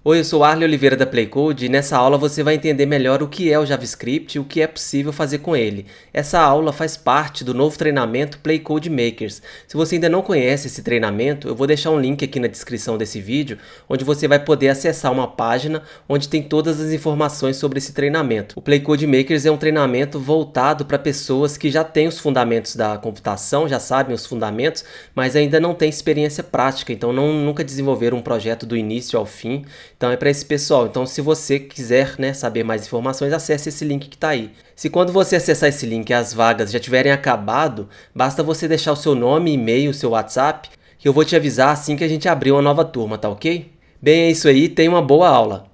Oi, eu sou Arley Oliveira da Playcode e nessa aula você vai entender melhor o que é o JavaScript e o que é possível fazer com ele. Essa aula faz parte do novo treinamento Playcode Makers. Se você ainda não conhece esse treinamento, eu vou deixar um link aqui na descrição desse vídeo, onde você vai poder acessar uma página onde tem todas as informações sobre esse treinamento. O Playcode Makers é um treinamento voltado para pessoas que já têm os fundamentos da computação, já sabem os fundamentos, mas ainda não têm experiência prática, então nunca desenvolveram um projeto do início ao fim. Então é para esse pessoal. Então se você quiser, saber mais informações, acesse esse link que está aí. Se quando você acessar esse link e as vagas já tiverem acabado, basta você deixar o seu nome, e-mail, o seu WhatsApp, que eu vou te avisar assim que a gente abrir uma nova turma, tá ok? Bem, é isso aí, tenha uma boa aula.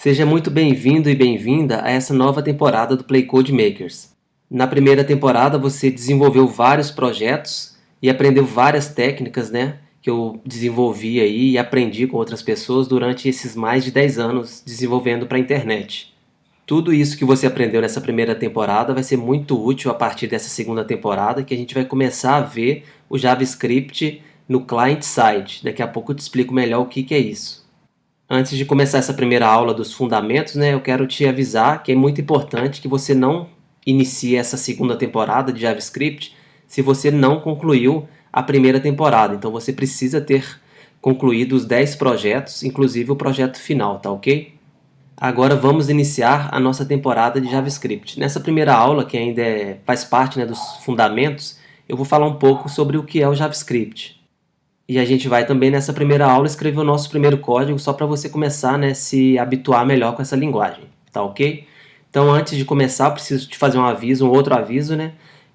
Seja muito bem-vindo e bem-vinda a essa nova temporada do Playcode Makers. Na primeira temporada você desenvolveu vários projetos e aprendeu várias técnicas, que eu desenvolvi aí e aprendi com outras pessoas durante esses mais de 10 anos desenvolvendo para a internet. Tudo isso que você aprendeu nessa primeira temporada vai ser muito útil a partir dessa segunda temporada, que a gente vai começar a ver o JavaScript no client-side. Daqui a pouco eu te explico melhor o que é isso. Antes de começar essa primeira aula dos fundamentos, eu quero te avisar que é muito importante que você não inicie essa segunda temporada de JavaScript se você não concluiu a primeira temporada. Então você precisa ter concluído os 10 projetos, inclusive o projeto final, tá ok? Agora vamos iniciar a nossa temporada de JavaScript. Nessa primeira aula, que ainda faz parte dos fundamentos, eu vou falar um pouco sobre o que é o JavaScript. E a gente vai também nessa primeira aula escrever o nosso primeiro código só para você começar a se habituar melhor com essa linguagem, tá ok? Então antes de começar eu preciso te fazer um outro aviso,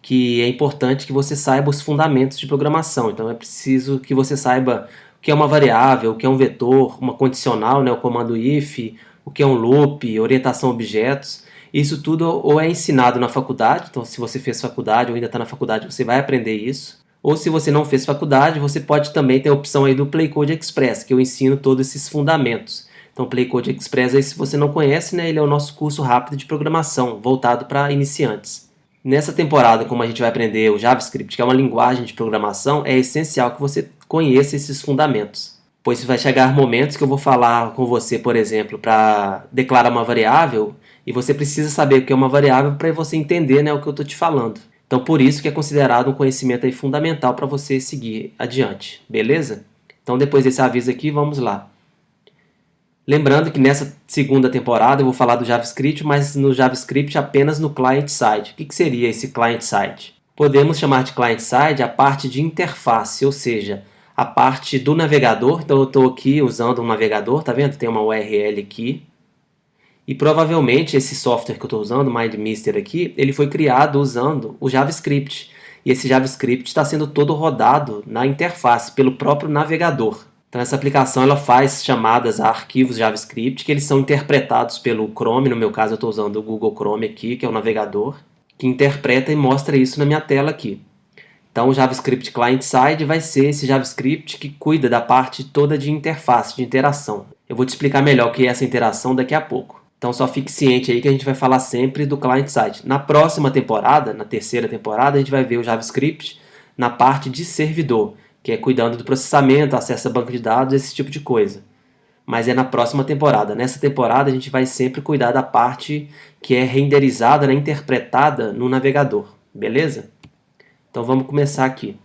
que é importante que você saiba os fundamentos de programação. Então é preciso que você saiba o que é uma variável, o que é um vetor, uma condicional, o comando if, o que é um loop, orientação a objetos. Isso tudo ou é ensinado na faculdade, então se você fez faculdade ou ainda está na faculdade você vai aprender isso. Ou se você não fez faculdade, você pode também ter a opção aí do Playcode Express, que eu ensino todos esses fundamentos. Então, Playcode Express, aí, se você não conhece, ele é o nosso curso rápido de programação, voltado para iniciantes. Nessa temporada, como a gente vai aprender o JavaScript, que é uma linguagem de programação, é essencial que você conheça esses fundamentos. Pois vai chegar momentos que eu vou falar com você, por exemplo, para declarar uma variável, e você precisa saber o que é uma variável para você entender o que eu estou te falando. Então, por isso que é considerado um conhecimento aí fundamental para você seguir adiante, beleza? Então, depois desse aviso aqui, vamos lá. Lembrando que nessa segunda temporada eu vou falar do JavaScript, mas no JavaScript apenas no client-side. O que seria esse client-side? Podemos chamar de client-side a parte de interface, ou seja, a parte do navegador. Então, eu estou aqui usando um navegador, tá vendo? Tem uma URL aqui. E provavelmente esse software que eu estou usando, o MindMeister aqui, ele foi criado usando o JavaScript. E esse JavaScript está sendo todo rodado na interface, pelo próprio navegador. Então essa aplicação ela faz chamadas a arquivos JavaScript, que eles são interpretados pelo Chrome, no meu caso eu estou usando o Google Chrome aqui, que é o navegador, que interpreta e mostra isso na minha tela aqui. Então o JavaScript Client-Side vai ser esse JavaScript que cuida da parte toda de interface, de interação. Eu vou te explicar melhor o que é essa interação daqui a pouco. Então só fique ciente aí que a gente vai falar sempre do client-side. Na próxima temporada, na terceira temporada, a gente vai ver o JavaScript na parte de servidor, que é cuidando do processamento, acesso a banco de dados, esse tipo de coisa. Mas é na próxima temporada. Nessa temporada a gente vai sempre cuidar da parte que é renderizada, interpretada no navegador, beleza? Então vamos começar aqui.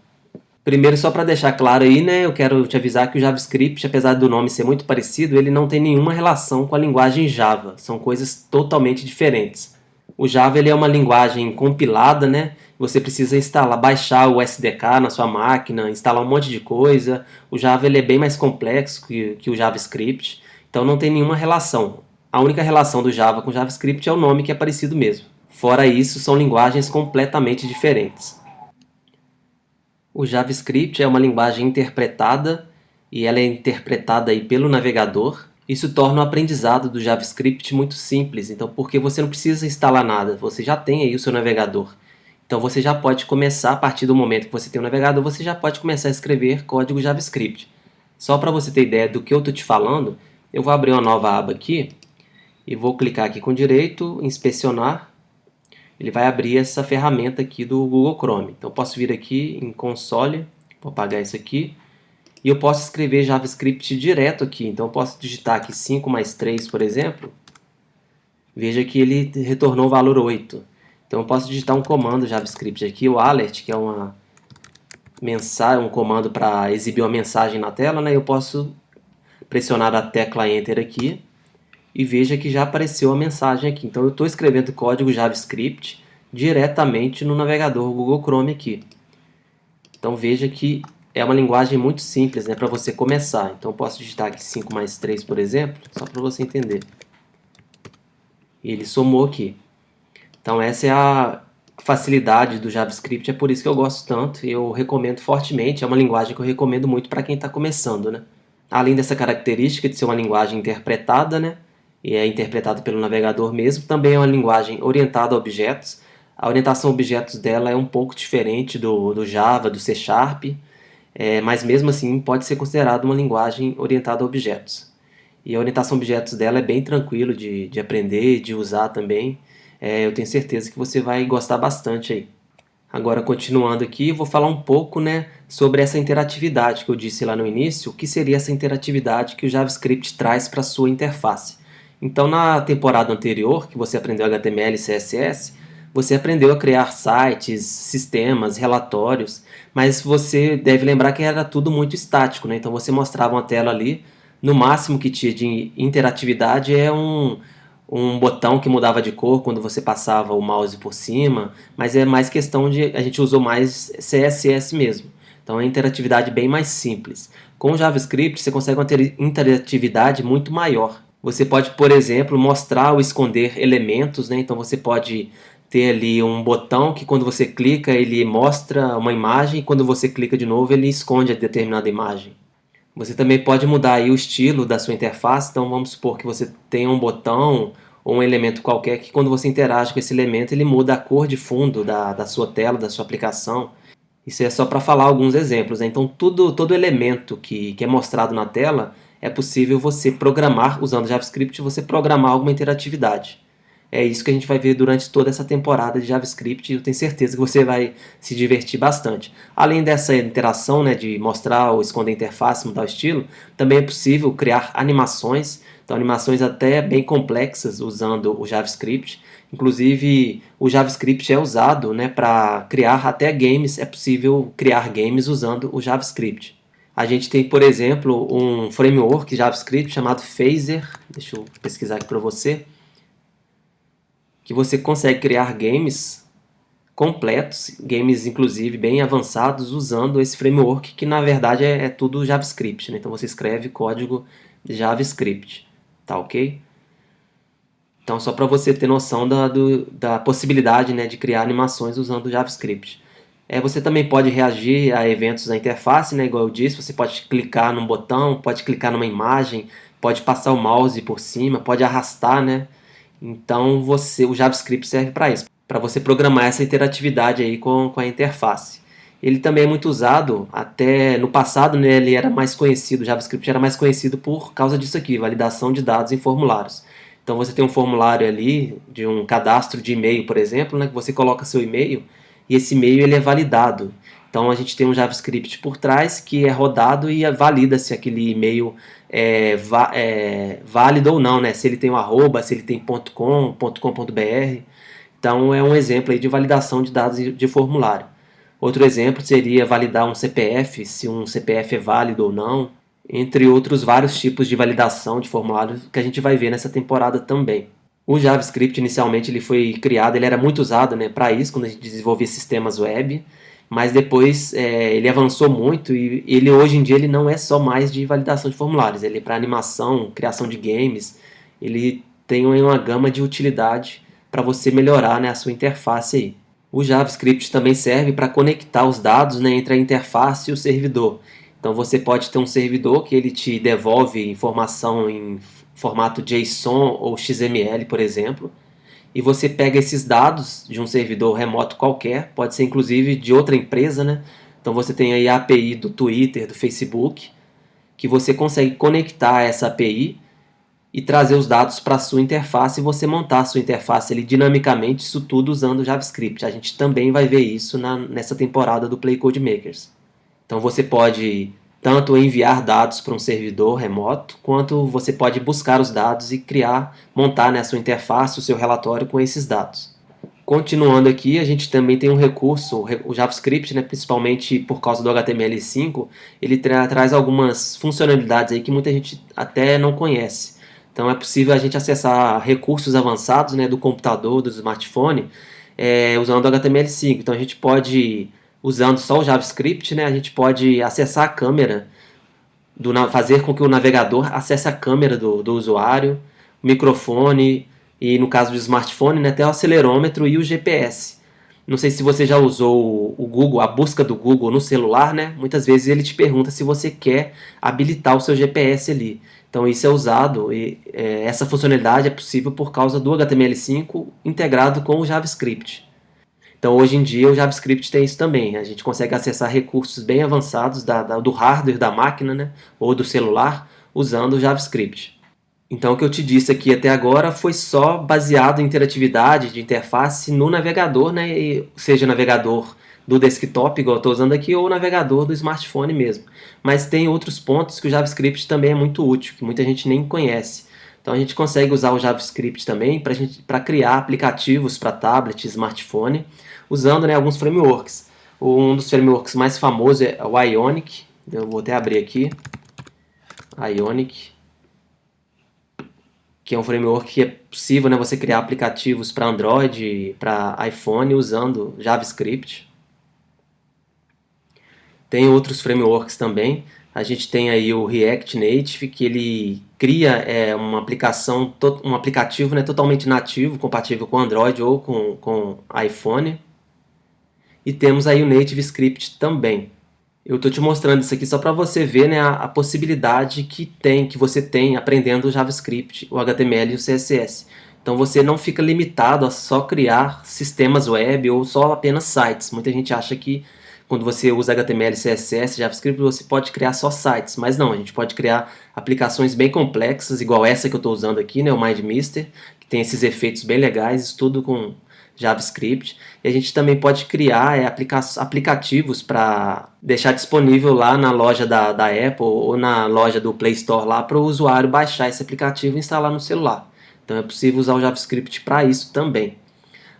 Primeiro, só para deixar claro aí, eu quero te avisar que o JavaScript, apesar do nome ser muito parecido, ele não tem nenhuma relação com a linguagem Java. São coisas totalmente diferentes. O Java ele é uma linguagem compilada, Você precisa instalar, baixar o SDK na sua máquina, instalar um monte de coisa. O Java ele é bem mais complexo que o JavaScript, então não tem nenhuma relação. A única relação do Java com o JavaScript é o nome que é parecido mesmo. Fora isso, são linguagens completamente diferentes. O JavaScript é uma linguagem interpretada e ela é interpretada aí pelo navegador. Isso torna o aprendizado do JavaScript muito simples, então porque você não precisa instalar nada, você já tem aí o seu navegador. Então você já pode começar, a partir do momento que você tem o navegador, você já pode começar a escrever código JavaScript. Só para você ter ideia do que eu estou te falando, eu vou abrir uma nova aba aqui e vou clicar aqui com direito, inspecionar. Ele vai abrir essa ferramenta aqui do Google Chrome. Então eu posso vir aqui em console, vou apagar isso aqui, e eu posso escrever JavaScript direto aqui. Então eu posso digitar aqui 5 mais 3, por exemplo. Veja que ele retornou o valor 8. Então eu posso digitar um comando JavaScript aqui, o alert, que é um comando para exibir uma mensagem na tela, né? Eu posso pressionar a tecla Enter aqui e veja que já apareceu a mensagem aqui. Então eu estou escrevendo código JavaScript diretamente no navegador Google Chrome aqui. Então veja que é uma linguagem muito simples, né, para você começar. Então eu posso digitar aqui 5 mais 3, por exemplo, só para você entender. E ele somou aqui. Então essa é a facilidade do JavaScript, é por isso que eu gosto tanto e eu recomendo fortemente. É uma linguagem que eu recomendo muito para quem está começando, né? Além dessa característica de ser uma linguagem interpretada, né, e é interpretada pelo navegador mesmo, também é uma linguagem orientada a objetos. A orientação a objetos dela é um pouco diferente do Java, do C Sharp, mas mesmo assim pode ser considerada uma linguagem orientada a objetos. E a orientação a objetos dela é bem tranquilo de aprender, de usar também. Eu tenho certeza que você vai gostar bastante aí. Agora, continuando aqui, vou falar um pouco, né, sobre essa interatividade que eu disse lá no início. O que seria essa interatividade que o JavaScript traz para a sua interface? Então, na temporada anterior, que você aprendeu HTML e CSS, você aprendeu a criar sites, sistemas, relatórios, mas você deve lembrar que era tudo muito estático, né? Então, você mostrava uma tela ali, no máximo que tinha de interatividade é um botão que mudava de cor quando você passava o mouse por cima, mas é mais questão de a gente usou mais CSS mesmo. Então é uma interatividade bem mais simples. Com o JavaScript você consegue uma interatividade muito maior. Você pode, por exemplo, mostrar ou esconder elementos, né? Então você pode ter ali um botão que quando você clica ele mostra uma imagem e quando você clica de novo ele esconde a determinada imagem. Você também pode mudar aí o estilo da sua interface, então vamos supor que você tenha um botão ou um elemento qualquer que quando você interage com esse elemento ele muda a cor de fundo da sua tela, da sua aplicação. Isso é só para falar alguns exemplos, né? Então todo elemento que é mostrado na tela é possível você programar, usando JavaScript, você programar alguma interatividade. É isso que a gente vai ver durante toda essa temporada de JavaScript e eu tenho certeza que você vai se divertir bastante. Além dessa interação, né, de mostrar ou esconder a interface, mudar o estilo, também é possível criar animações, então animações até bem complexas usando o JavaScript. Inclusive o JavaScript é usado, né, para criar até games, é possível criar games usando o JavaScript. A gente tem, por exemplo, um framework JavaScript chamado Phaser, deixa eu pesquisar aqui para você, que você consegue criar games completos, games inclusive bem avançados, usando esse framework que na verdade é tudo JavaScript, né? Então você escreve código JavaScript, tá ok? Então só para você ter noção da possibilidade, né, de criar animações usando JavaScript. Você também pode reagir a eventos na interface, né, igual eu disse, você pode clicar num botão, pode clicar numa imagem, pode passar o mouse por cima, pode arrastar, né? Então o JavaScript serve para isso, para você programar essa interatividade aí com a interface. Ele também é muito usado, até no passado, né, ele era mais conhecido, o JavaScript era mais conhecido por causa disso aqui, validação de dados em formulários. Então você tem um formulário ali de um cadastro de e-mail, por exemplo, né, que você coloca seu e-mail e esse e-mail ele é validado. Então a gente tem um JavaScript por trás que é rodado e valida se aquele e-mail é válido ou não, né? Se ele tem um arroba, se ele tem .com, .com.br. Então é um exemplo aí de validação de dados de formulário. Outro exemplo seria validar um CPF, se um CPF é válido ou não, entre outros vários tipos de validação de formulários que a gente vai ver nessa temporada também. O JavaScript inicialmente ele foi criado, ele era muito usado, né, para isso, quando a gente desenvolvia sistemas web, mas depois ele avançou muito e ele hoje em dia ele não é só mais de validação de formulários, ele é para animação, criação de games, ele tem uma gama de utilidade para você melhorar, né, a sua interface aí. O JavaScript também serve para conectar os dados, né, entre a interface e o servidor. Então você pode ter um servidor que ele te devolve informação em formato JSON ou XML, por exemplo, e você pega esses dados de um servidor remoto qualquer, pode ser inclusive de outra empresa, né? Então você tem aí a API do Twitter, do Facebook, que você consegue conectar essa API e trazer os dados para a sua interface e você montar a sua interface ali dinamicamente, isso tudo usando JavaScript. A gente também vai ver isso nessa temporada do Play Code Makers. Então você pode tanto enviar dados para um servidor remoto, quanto você pode buscar os dados e montar, né, a sua interface, o seu relatório com esses dados. Continuando aqui, a gente também tem um recurso, o JavaScript, né, principalmente por causa do HTML5, ele traz algumas funcionalidades aí que muita gente até não conhece. Então é possível a gente acessar recursos avançados, né, do computador, do smartphone, usando o HTML5. Então a gente pode, usando só o JavaScript, né, a gente pode acessar a câmera, fazer com que o navegador acesse a câmera do usuário, o microfone e, no caso do smartphone, né, até o acelerômetro e o GPS. Não sei se você já usou o Google, a busca do Google no celular, né? Muitas vezes ele te pergunta se você quer habilitar o seu GPS ali. Então isso é usado e essa funcionalidade é possível por causa do HTML5 integrado com o JavaScript. Então hoje em dia o JavaScript tem isso também. A gente consegue acessar recursos bem avançados do hardware da máquina, né, ou do celular usando o JavaScript. Então o que eu te disse aqui até agora foi só baseado em interatividade de interface no navegador, né, seja navegador do desktop, igual eu estou usando aqui, ou navegador do smartphone mesmo. Mas tem outros pontos que o JavaScript também é muito útil, que muita gente nem conhece. Então a gente consegue usar o JavaScript também para criar aplicativos para tablet, smartphone, usando, né, alguns frameworks. Um dos frameworks mais famosos é o Ionic. Eu vou até abrir aqui. Ionic, que é um framework que é possível, né, você criar aplicativos para Android, para iPhone usando JavaScript. Tem outros frameworks também. A gente tem aí o React Native, que ele cria uma aplicação, um aplicativo, né, totalmente nativo, compatível com Android ou com iPhone. E temos aí o Native Script também. Eu estou te mostrando isso aqui só para você ver, né, a possibilidade que você tem aprendendo o JavaScript, o HTML e o CSS. Então você não fica limitado a só criar sistemas web ou só apenas sites. Muita gente acha que quando você usa HTML, CSS, JavaScript, você pode criar só sites. Mas não, a gente pode criar aplicações bem complexas, igual essa que eu estou usando aqui, né, o MindMeister, que tem esses efeitos bem legais, isso tudo com JavaScript. E a gente também pode criar aplicativos para deixar disponível lá na loja da Apple ou na loja do Play Store lá para o usuário baixar esse aplicativo e instalar no celular. Então é possível usar o JavaScript para isso também.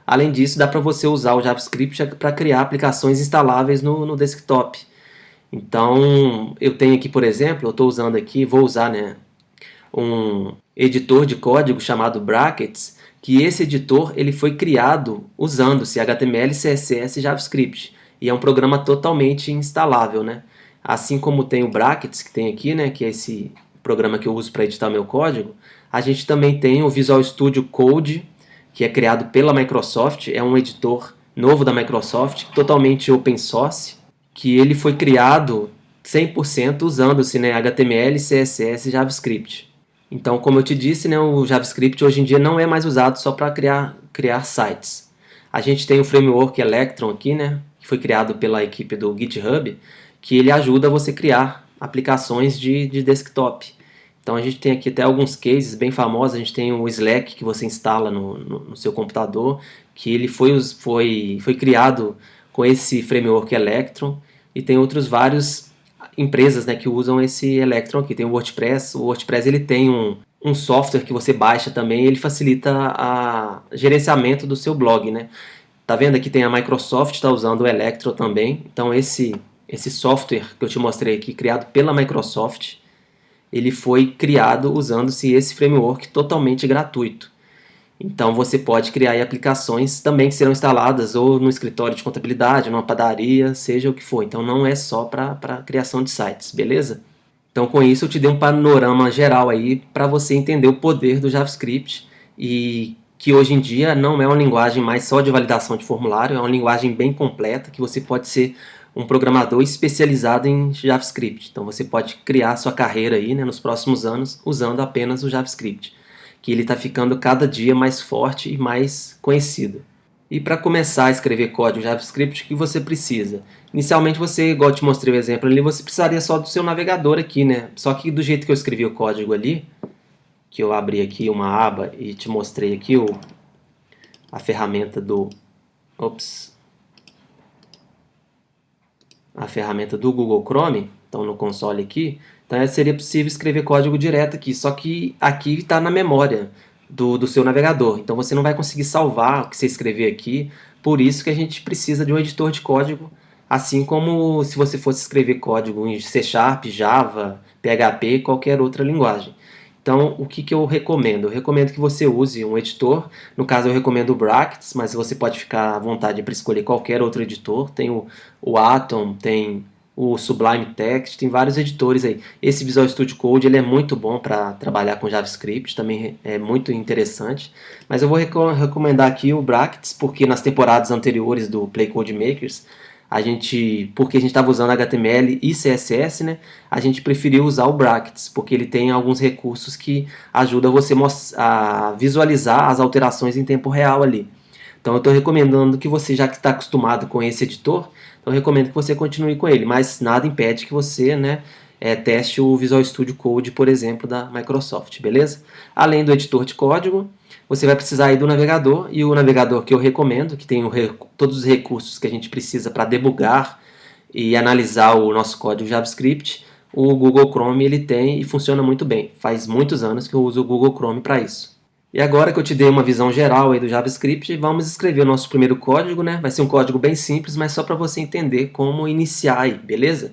Além disso, dá para você usar o JavaScript para criar aplicações instaláveis no desktop. Então, eu tenho aqui, por exemplo, eu estou usando aqui, vou usar, né, um editor de código chamado Brackets, que esse editor ele foi criado usando-se HTML, CSS e JavaScript. E é um programa totalmente instalável, né? Assim como tem o Brackets, que tem aqui, né, que é esse programa que eu uso para editar meu código, a gente também tem o Visual Studio Code, que é criado pela Microsoft, é um editor novo da Microsoft, totalmente open source, que ele foi criado 100% usando-se, né, HTML, CSS e JavaScript. Então, como eu te disse, né, o JavaScript hoje em dia não é mais usado só para criar sites. A gente tem o framework Electron aqui, né, que foi criado pela equipe do GitHub, que ele ajuda você a criar aplicações de desktop. Então a gente tem aqui até alguns cases bem famosos. A gente tem o Slack que você instala no seu computador, que ele foi criado com esse framework Electron, e tem outros vários empresas, né, que usam esse Electron aqui. Tem o WordPress ele tem um software que você baixa também, ele facilita o gerenciamento do seu blog, né? Tá vendo aqui tem a Microsoft, está usando o Electron também. Então esse software que eu te mostrei aqui, criado pela Microsoft, ele foi criado usando-se esse framework totalmente gratuito. Então você pode criar aí aplicações também que serão instaladas ou no escritório de contabilidade, numa padaria, seja o que for. Então não é só para criação de sites, beleza? Então com isso eu te dei um panorama geral aí para você entender o poder do JavaScript, e que hoje em dia não é uma linguagem mais só de validação de formulário, é uma linguagem bem completa, que você pode ser um programador especializado em JavaScript. Então você pode criar sua carreira aí, né, nos próximos anos usando apenas o JavaScript, que ele está ficando cada dia mais forte e mais conhecido. E para começar a escrever código JavaScript, o que você precisa? Inicialmente você, igual eu te mostrei o exemplo ali, você precisaria só do seu navegador aqui, né? Só que do jeito que eu escrevi o código ali, que eu abri aqui uma aba e te mostrei aqui a ferramenta a ferramenta do Google Chrome, então no console aqui, então seria possível escrever código direto aqui, só que aqui está na memória do seu navegador, então você não vai conseguir salvar o que você escrever aqui, por isso que a gente precisa de um editor de código, assim como se você fosse escrever código em C Sharp, Java, PHP, qualquer outra linguagem. Então, o que eu recomendo? Eu recomendo que você use um editor. No caso, eu recomendo o Brackets, mas você pode ficar à vontade para escolher qualquer outro editor. Tem o Atom, tem o Sublime Text, tem vários editores aí. Esse Visual Studio Code ele é muito bom para trabalhar com JavaScript, também é muito interessante. Mas eu vou recomendar aqui o Brackets, porque nas temporadas anteriores do Play Code Makers, porque a gente estava usando HTML e CSS, né? A gente preferiu usar o Brackets, porque ele tem alguns recursos que ajudam você a visualizar as alterações em tempo real ali. Então eu estou recomendando que você, já que está acostumado com esse editor, então eu recomendo que você continue com ele, mas nada impede que você, né, teste o Visual Studio Code, por exemplo, da Microsoft, beleza? Além do editor de código, você vai precisar aí do navegador, e o navegador que eu recomendo, que tem todos os recursos que a gente precisa para debugar e analisar o nosso código JavaScript, o Google Chrome ele tem e funciona muito bem. Faz muitos anos que eu uso o Google Chrome para isso. E agora que eu te dei uma visão geral aí do JavaScript, vamos escrever o nosso primeiro código, né? Vai ser um código bem simples, mas só para você entender como iniciar aí, beleza?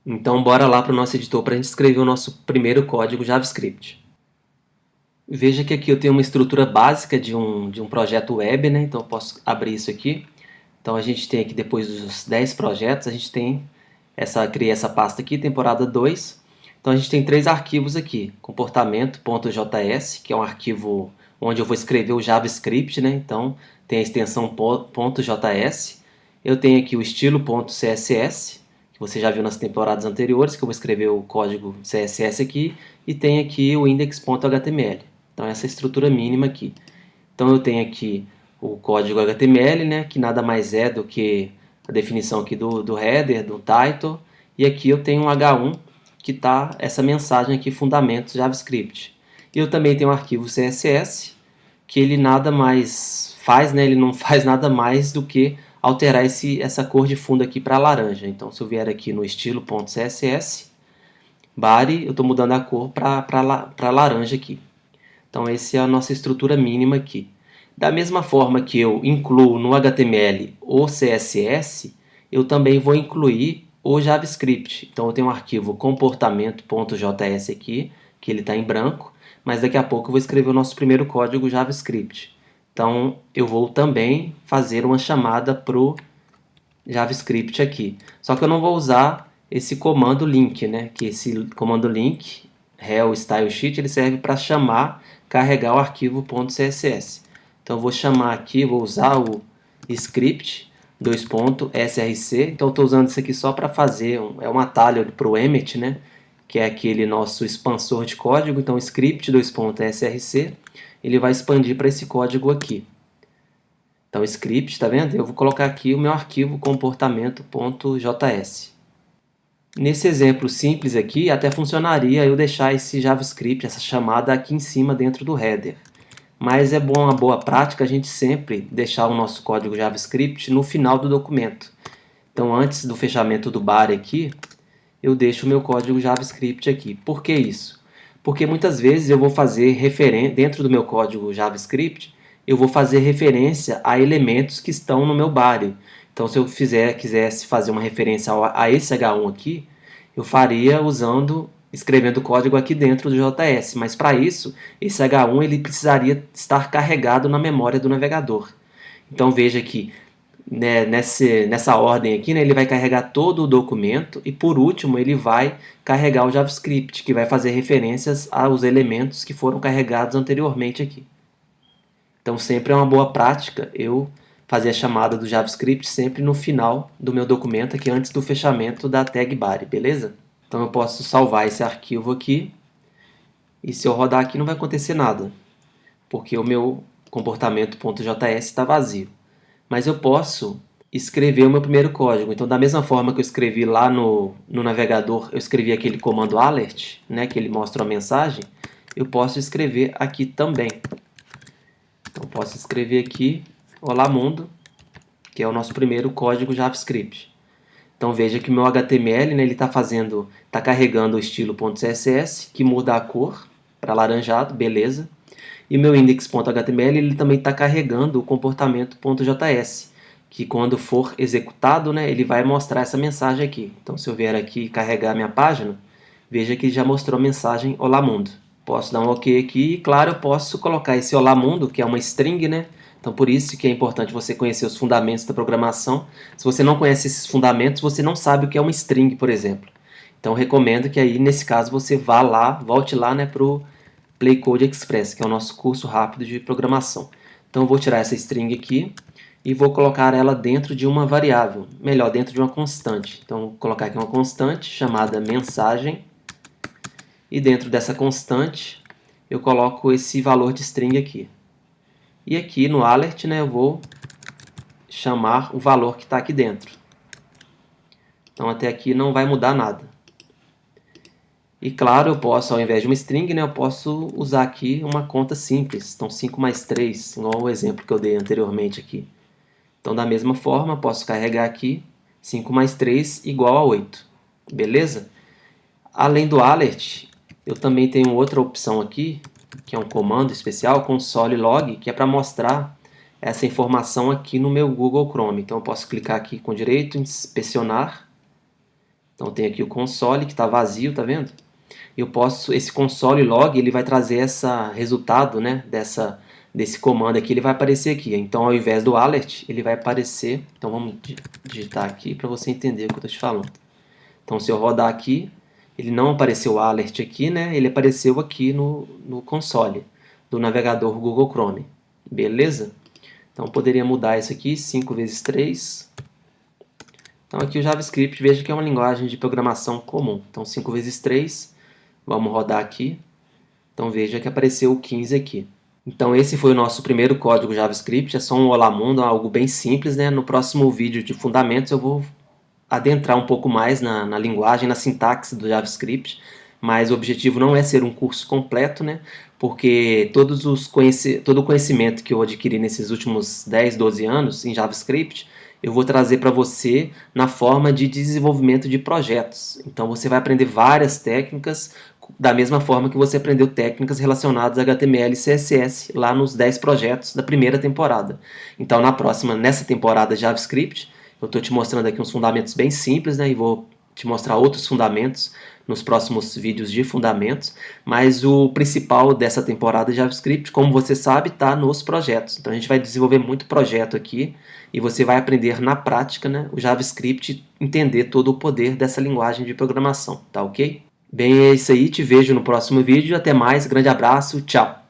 Então bora lá para o nosso editor para a gente escrever o nosso primeiro código JavaScript. Veja que aqui eu tenho uma estrutura básica de um projeto web, né? Então eu posso abrir isso aqui. Então a gente tem aqui, depois dos 10 projetos, a gente tem criei essa pasta aqui, temporada 2. Então a gente tem 3 arquivos aqui, comportamento.js, que é um arquivo onde eu vou escrever o JavaScript, né? Então tem a extensão .js. Eu tenho aqui o estilo.css, que você já viu nas temporadas anteriores, que eu vou escrever o código CSS aqui, e tem aqui o index.html. Então essa é a estrutura mínima aqui. Então eu tenho aqui o código HTML, né, que nada mais é do que a definição aqui do header, do title, e aqui eu tenho um H1 que está essa mensagem aqui, fundamentos JavaScript. E eu também tenho um arquivo CSS, que ele nada mais faz, né, ele não faz nada mais do que alterar essa cor de fundo aqui para laranja. Então se eu vier aqui no estilo.css, body, eu estou mudando a cor para laranja aqui. Então essa é a nossa estrutura mínima aqui. Da mesma forma que eu incluo no HTML o CSS, eu também vou incluir o JavaScript. Então eu tenho um arquivo comportamento.js aqui, que ele está em branco, mas daqui a pouco eu vou escrever o nosso primeiro código JavaScript. Então eu vou também fazer uma chamada para o JavaScript aqui. Só que eu não vou usar esse comando link, né? Que esse comando link, rel style sheet, ele serve para chamar, carregar o arquivo .css. Então eu vou chamar aqui, vou usar o script .src. Então eu estou usando isso aqui só para fazer um atalho para o Emmet, né? Que é aquele nosso expansor de código. Então script .src, ele vai expandir para esse código aqui. Então script, tá vendo? Eu vou colocar aqui o meu arquivo comportamento.js. Nesse exemplo simples aqui, até funcionaria eu deixar esse JavaScript, essa chamada aqui em cima dentro do header. Mas é uma boa prática a gente sempre deixar o nosso código JavaScript no final do documento. Então antes do fechamento do body aqui, eu deixo o meu código JavaScript aqui. Por que isso? Porque muitas vezes eu vou fazer referência, dentro do meu código JavaScript, eu vou fazer referência a elementos que estão no meu body. Então se eu quisesse fazer uma referência a esse H1 aqui, eu faria escrevendo o código aqui dentro do JS, mas para isso, esse H1 ele precisaria estar carregado na memória do navegador. Então veja que, né, nessa ordem aqui, né, ele vai carregar todo o documento e por último ele vai carregar o JavaScript, que vai fazer referências aos elementos que foram carregados anteriormente aqui. Então sempre é uma boa prática eu fazer a chamada do JavaScript sempre no final do meu documento aqui, antes do fechamento da tag body, beleza? Então eu posso salvar esse arquivo aqui e se eu rodar aqui não vai acontecer nada, porque o meu comportamento.js está vazio. Mas eu posso escrever o meu primeiro código. Então da mesma forma que eu escrevi lá no navegador, eu escrevi aquele comando alert, né, que ele mostra a mensagem, eu posso escrever aqui também. Então, posso escrever aqui Olá Mundo, que é o nosso primeiro código JavaScript. Então veja que o meu HTML, né, ele está carregando o estilo .css, que muda a cor para laranjado, beleza. E o meu index.html ele também está carregando o comportamento.js, que quando for executado, né, ele vai mostrar essa mensagem aqui. Então se eu vier aqui e carregar a minha página, veja que já mostrou a mensagem Olá Mundo. Posso dar um OK aqui e, claro, eu posso colocar esse Olá Mundo, que é uma string, né? Então, por isso que é importante você conhecer os fundamentos da programação. Se você não conhece esses fundamentos, você não sabe o que é uma string, por exemplo. Então, recomendo que aí, nesse caso, você volte lá, né, para o Play Code Express, que é o nosso curso rápido de programação. Então, eu vou tirar essa string aqui e vou colocar ela dentro de uma variável, melhor, dentro de uma constante. Então, vou colocar aqui uma constante chamada mensagem. E dentro dessa constante, eu coloco esse valor de string aqui. E aqui no alert, né, eu vou chamar o valor que está aqui dentro. Então até aqui não vai mudar nada. E claro, eu posso, ao invés de uma string, né, eu posso usar aqui uma conta simples. Então 5 mais 3, igual o exemplo que eu dei anteriormente aqui. Então da mesma forma, posso carregar aqui 5 mais 3 igual a 8. Beleza? Além do alert, eu também tenho outra opção aqui, que é um comando especial, console log, que é para mostrar essa informação aqui no meu Google Chrome. Então eu posso clicar aqui com direito, inspecionar. Então tem aqui o console que está vazio, tá vendo? Esse console log, ele vai trazer esse resultado, né, desse comando aqui, ele vai aparecer aqui. Então ao invés do alert, ele vai aparecer. Então vamos digitar aqui para você entender o que eu estou te falando. Então se eu rodar aqui, ele não apareceu o alert aqui, né? Ele apareceu aqui no console do navegador Google Chrome. Beleza? Então poderia mudar isso aqui, 5 vezes 3. Então aqui o JavaScript, veja que é uma linguagem de programação comum. Então 5 vezes 3, vamos rodar aqui. Então veja que apareceu o 15 aqui. Então esse foi o nosso primeiro código JavaScript, é só um Olá Mundo, algo bem simples, né? No próximo vídeo de fundamentos eu vou adentrar um pouco mais na linguagem, na sintaxe do JavaScript, mas o objetivo não é ser um curso completo, né? Porque todo o conhecimento que eu adquiri nesses últimos 10, 12 anos em JavaScript, eu vou trazer para você na forma de desenvolvimento de projetos. Então você vai aprender várias técnicas, da mesma forma que você aprendeu técnicas relacionadas a HTML e CSS lá nos 10 projetos da primeira temporada. Então nessa temporada JavaScript, eu estou te mostrando aqui uns fundamentos bem simples, né? E vou te mostrar outros fundamentos nos próximos vídeos de fundamentos. Mas o principal dessa temporada de JavaScript, como você sabe, está nos projetos. Então a gente vai desenvolver muito projeto aqui e você vai aprender na prática, né, o JavaScript, entender todo o poder dessa linguagem de programação, tá ok? Bem, é isso aí. Te vejo no próximo vídeo. Até mais. Grande abraço. Tchau.